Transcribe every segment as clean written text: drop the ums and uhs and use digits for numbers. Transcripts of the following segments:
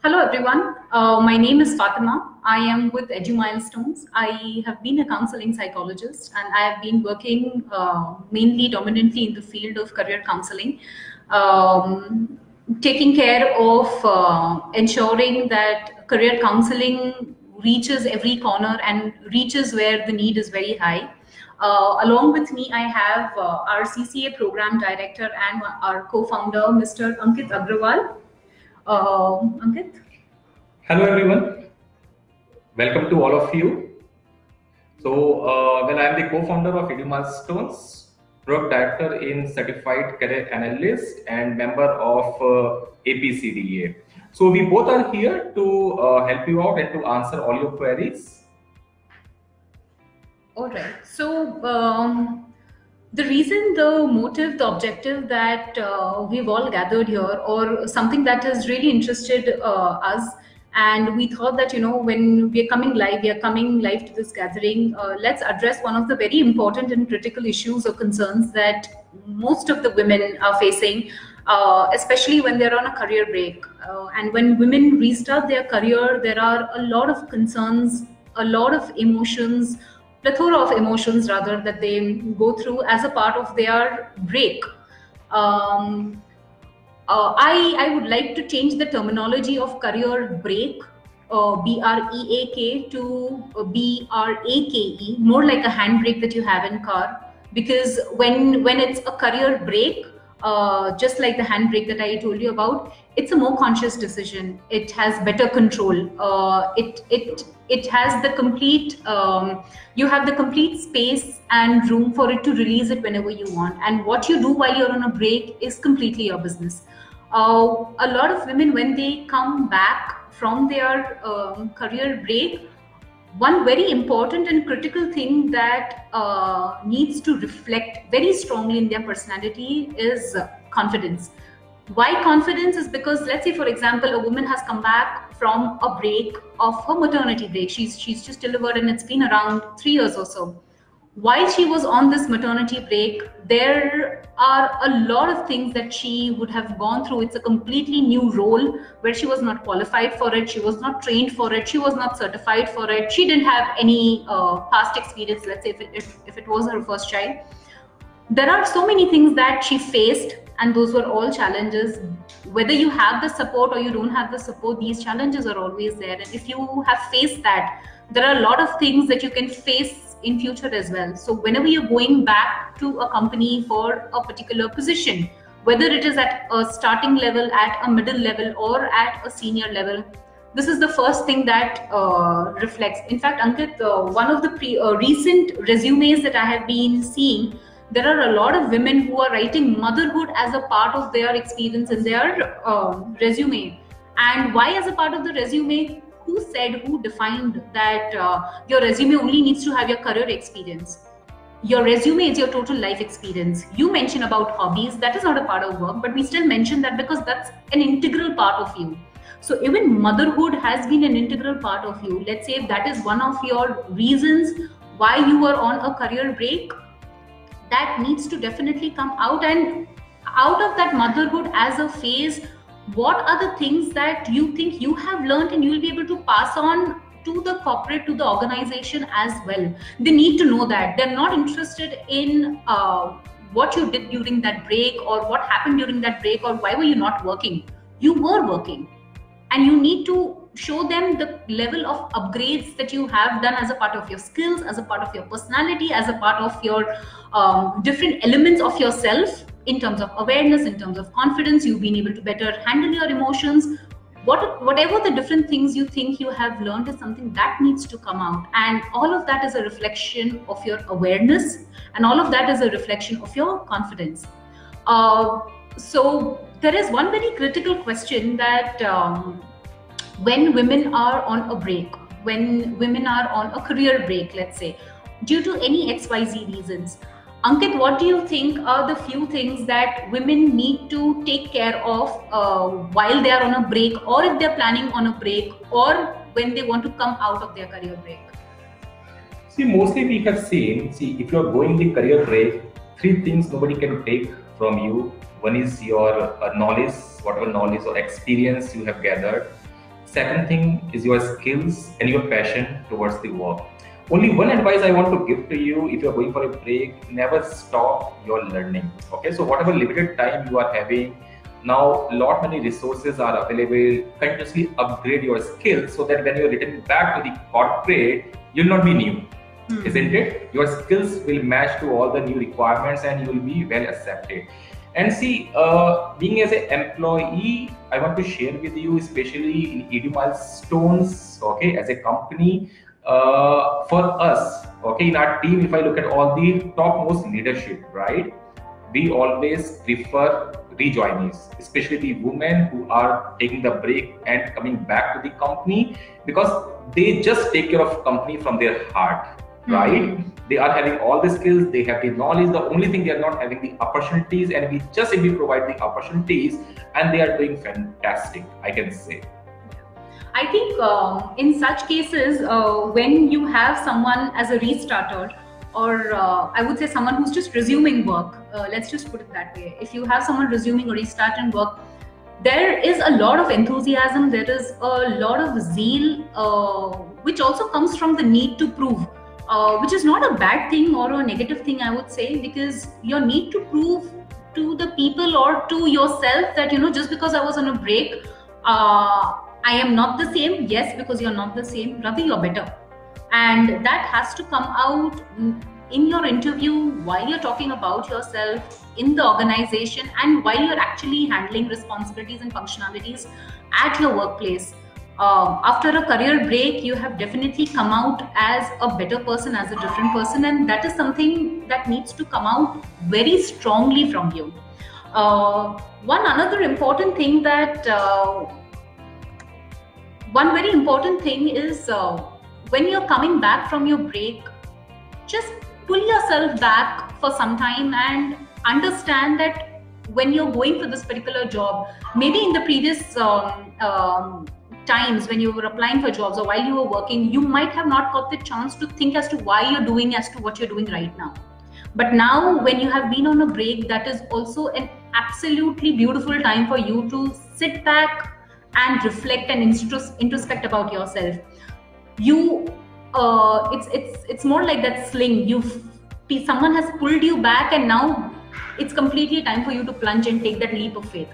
Hello everyone, my name is Fatima. I am with Edu Milestones. I have been a counseling psychologist and I have been working mainly dominantly in the field of career counseling, taking care of ensuring that career counseling reaches every corner and reaches where the need is very high. Along with me, I have our CCA program director and our co-founder, Mr. Ankit Agrawal. Ankit? Hello everyone, welcome to all of you. I am the co-founder of Edu Milestones, product director in Certified Career Analyst and member of APCDA. So we both are here to help you out and to answer all your queries. All right. So the reason, the motive, the objective that we've all gathered here, or something that has really interested us, and we thought that when we are coming live to this gathering. Let's address one of the very important and critical issues or concerns that most of the women are facing, especially when they're on a career break. And when women restart their career, there are a lot of concerns, a lot of emotions, plethora of emotions rather, that they go through as a part of their break. I would like to change the terminology of career break, BREAK, to BRAKE, more like a handbrake that you have in car. Because when it's a career break, just like the handbrake that I told you about, it's a more conscious decision. It has better control. It has the complete. You have the complete space and room for it to release it whenever you want. And what you do while you're on a break is completely your business. A lot of women, when they come back from their career break, one very important and critical thing that needs to reflect very strongly in their personality is confidence. Why confidence? Is because, let's say, for example, a woman has come back from a break of her maternity break. She's just delivered and it's been around 3 years or so. While she was on this maternity break, there are a lot of things that she would have gone through. It's a completely new role where she was not qualified for it. She was not trained for it. She was not certified for it. She didn't have any past experience, let's say, if it was her first child. There are so many things that she faced, and those were all challenges. Whether you have the support or you don't have the support, these challenges are always there. And if you have faced that, there are a lot of things that you can face in future as well. So whenever you're going back to a company for a particular position, whether it is at a starting level, at a middle level, or at a senior level, this is the first thing that reflects. In fact, Ankit, one of the recent resumes that I have been seeing, there are a lot of women who are writing motherhood as a part of their experience in their resume. And why as a part of the resume? Who defined that your resume only needs to have your career experience? Your resume is your total life experience. You mention about hobbies, that is not a part of work, but we still mention that because that's an integral part of you. So even motherhood has been an integral part of you. Let's say if that is one of your reasons why you were on a career break, that needs to definitely come out. And out of that motherhood as a phase, what are the things that you think you have learned and you will be able to pass on to the corporate, to the organization as well? They need to know that. They're not interested in what you did during that break, or what happened during that break, or why were you not working. You were working, and you need to show them the level of upgrades that you have done as a part of your skills, as a part of your personality, as a part of your different elements of yourself, in terms of awareness, in terms of confidence. You've been able to better handle your emotions. Whatever the different things you think you have learned is something that needs to come out. And all of that is a reflection of your awareness, and all of that is a reflection of your confidence. So there is one very critical question that when women are on a break, when women are on a career break, let's say, due to any XYZ reasons, Ankit, what do you think are the few things that women need to take care of while they are on a break, or if they're planning on a break, or when they want to come out of their career break? See, mostly we have seen, if you're going the career break, 3 things nobody can take from you. One is your knowledge, whatever knowledge or experience you have gathered. Second thing is your skills and your passion towards the work. Only one advice I want to give to you: if you're going for a break, never stop your learning. Okay, so whatever limited time you are having, now lot many resources are available. Continuously upgrade your skills so that when you're returning back to the corporate, you'll not be new. Isn't it? Your skills will match to all the new requirements and you will be well accepted. And see, being as an employee, I want to share with you, especially in ED Milestones, okay, as a company, for us, okay, in our team, if I look at all the topmost leadership, right, we always prefer rejoinees, especially the women who are taking the break and coming back to the company, because they just take care of company from their heart, right? They are having all the skills, they have the knowledge. The only thing they are not having the opportunities, and we just simply provide the opportunities, and they are doing fantastic, I can say. I think in such cases, when you have someone as a restarter, or I would say someone who's just resuming work, let's just put it that way. If you have someone resuming or restarting work, there is a lot of enthusiasm, there is a lot of zeal, which also comes from the need to prove, which is not a bad thing or a negative thing, I would say, because your need to prove to the people or to yourself that, just because I was on a break, I am not the same. Yes, because you're not the same, rather you're better. And that has to come out in your interview, while you're talking about yourself in the organization, and while you're actually handling responsibilities and functionalities at your workplace. After a career break, you have definitely come out as a better person, as a different person, and that is something that needs to come out very strongly from you. One very important thing is, when you're coming back from your break, just pull yourself back for some time and understand that when you're going for this particular job, maybe in the previous times when you were applying for jobs or while you were working, you might have not got the chance to think as to why you're doing as to what you're doing right now. But now when you have been on a break, that is also an absolutely beautiful time for you to sit back and reflect and introspect about yourself. It's more like that sling. Someone has pulled you back, and now it's completely time for you to plunge and take that leap of faith.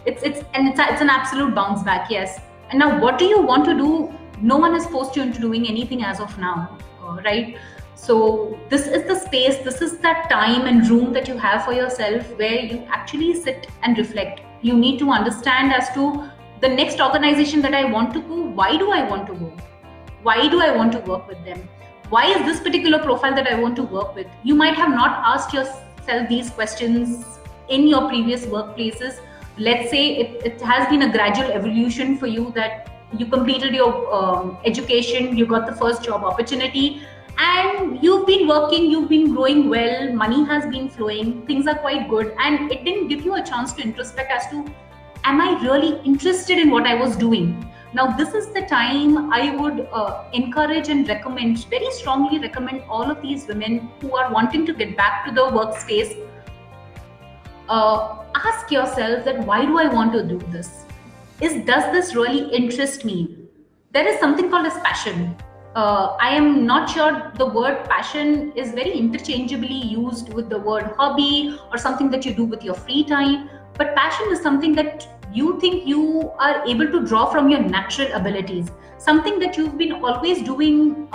It's an absolute bounce back, yes. And now, what do you want to do? No one has forced you into doing anything as of now, right? So this is the space, this is that time and room that you have for yourself, where you actually sit and reflect. You need to understand as to the next organization that I want to go. Why do I want to go? Why do I want to work with them? Why is this particular profile that I want to work with? You might have not asked yourself these questions in your previous workplaces. Let's say it has been a gradual evolution for you, that you completed your education, you got the first job opportunity, and you've been working, you've been growing well, money has been flowing, things are quite good, and it didn't give you a chance to introspect as to, am I really interested in what I was doing? Now, this is the time I would encourage and recommend, very strongly recommend all of these women who are wanting to get back to the workspace. Ask yourself that, why do I want to do this? Does this really interest me? There is something called as passion. I am not sure the word passion is very interchangeably used with the word hobby or something that you do with your free time. But passion is something that you think you are able to draw from your natural abilities, something that you've been always doing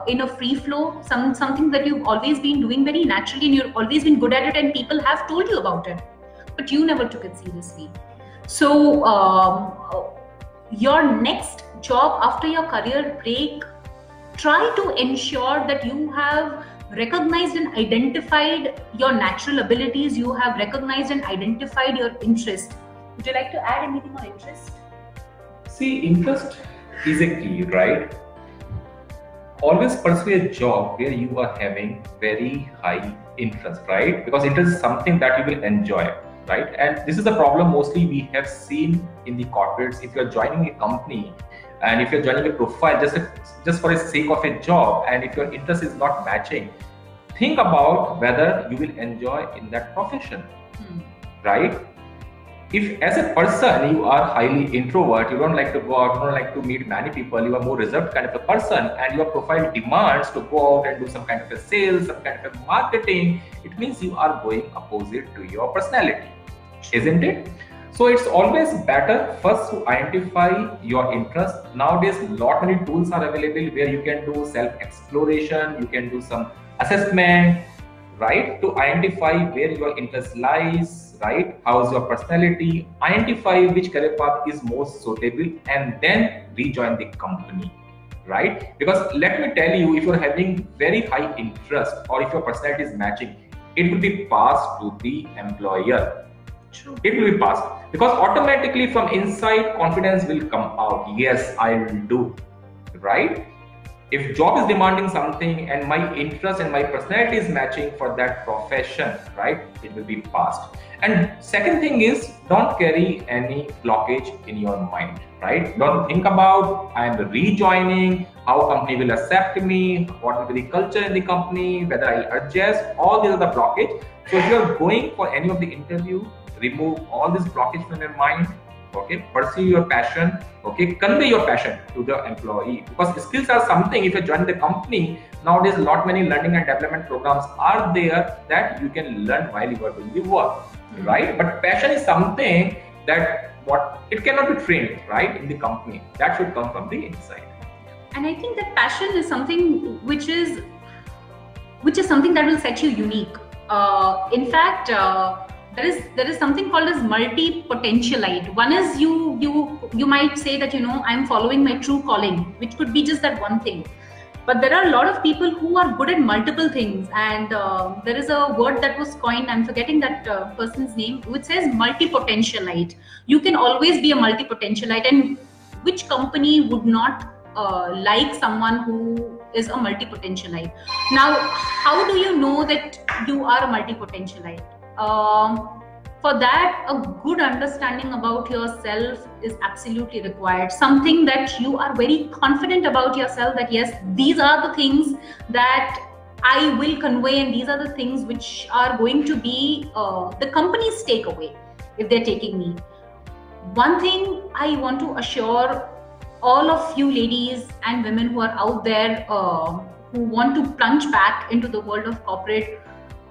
in a free flow, something that you've always been doing very naturally, and you've always been good at it, and people have told you about it, but you never took it seriously. So your next job after your career break, try to ensure that you have recognized and identified your natural abilities, you have recognized and identified your interest. Would you like to add anything on interest? See, interest is a key, right? Always pursue a job where you are having very high interest, right? Because interest is something that you will enjoy, right? And this is the problem mostly we have seen in the corporates. If you're joining a company and if you're joining a profile just for the sake of a job, and if your interest is not matching, think about whether you will enjoy in that profession, right? if as a person you are highly introvert, you don't like to go out, you don't like to meet many people, you are more reserved kind of a person, and your profile demands to go out and do some kind of a sales, some kind of a marketing, it means you are going opposite to your personality, isn't it? So it's always better first to identify your interest. Nowadays, lot many tools are available where you can do self-exploration, you can do some assessment, right? To identify where your interest lies, right? How's your personality? Identify which career path is most suitable and then rejoin the company, right? Because let me tell you, if you're having very high interest or if your personality is matching, it will be passed to the employer. True. It will be passed because automatically from inside confidence will come out. Yes, I will do, right? If job is demanding something and my interest and my personality is matching for that profession, right, it will be passed. And second thing is, don't carry any blockage in your mind, right? Don't think about I am rejoining, how company will accept me, what will be the culture in the company, whether I'll adjust. All these are the blockage. So if you're going for any of the interview, remove all this blockage from your mind. Okay, pursue your passion. Okay, convey your passion to the employee, because skills are something. If you join the company nowadays, a lot many learning and development programs are there that you can learn while you are doing the work, right? But passion is something that it cannot be trained, right, in the company. That should come from the inside. And I think that passion is something which is something that will set you unique. In fact, there is something called as multi-potentialite. One is you might say that, I'm following my true calling, which could be just that one thing. But there are a lot of people who are good at multiple things, and there is a word that was coined, I'm forgetting that person's name, which says multi-potentialite. You can always be a multi-potentialite, and which company would not like someone who is a multi-potentialite? Now, how do you know that you are a multi-potentialite? For that, a good understanding about yourself is absolutely required. Something that you are very confident about yourself, that yes, these are the things that I will convey, and these are the things which are going to be the company's takeaway if they're taking me. One thing I want to assure all of you ladies and women who are out there who want to plunge back into the world of corporate,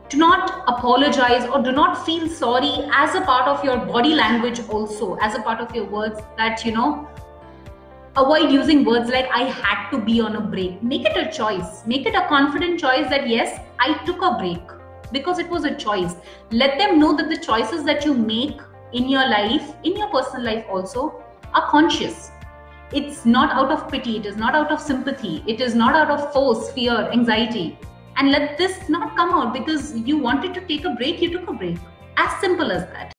do not apologize or do not feel sorry as a part of your body language, also as a part of your words, that avoid using words like I had to be on a break. Make it a choice. Make it a confident choice that yes, I took a break because it was a choice. Let them know that the choices that you make in your life, in your personal life also, are conscious. It's not out of pity. It is not out of sympathy. It is not out of force, fear, anxiety. And let this not come out because you wanted to take a break, you took a break. As simple as that.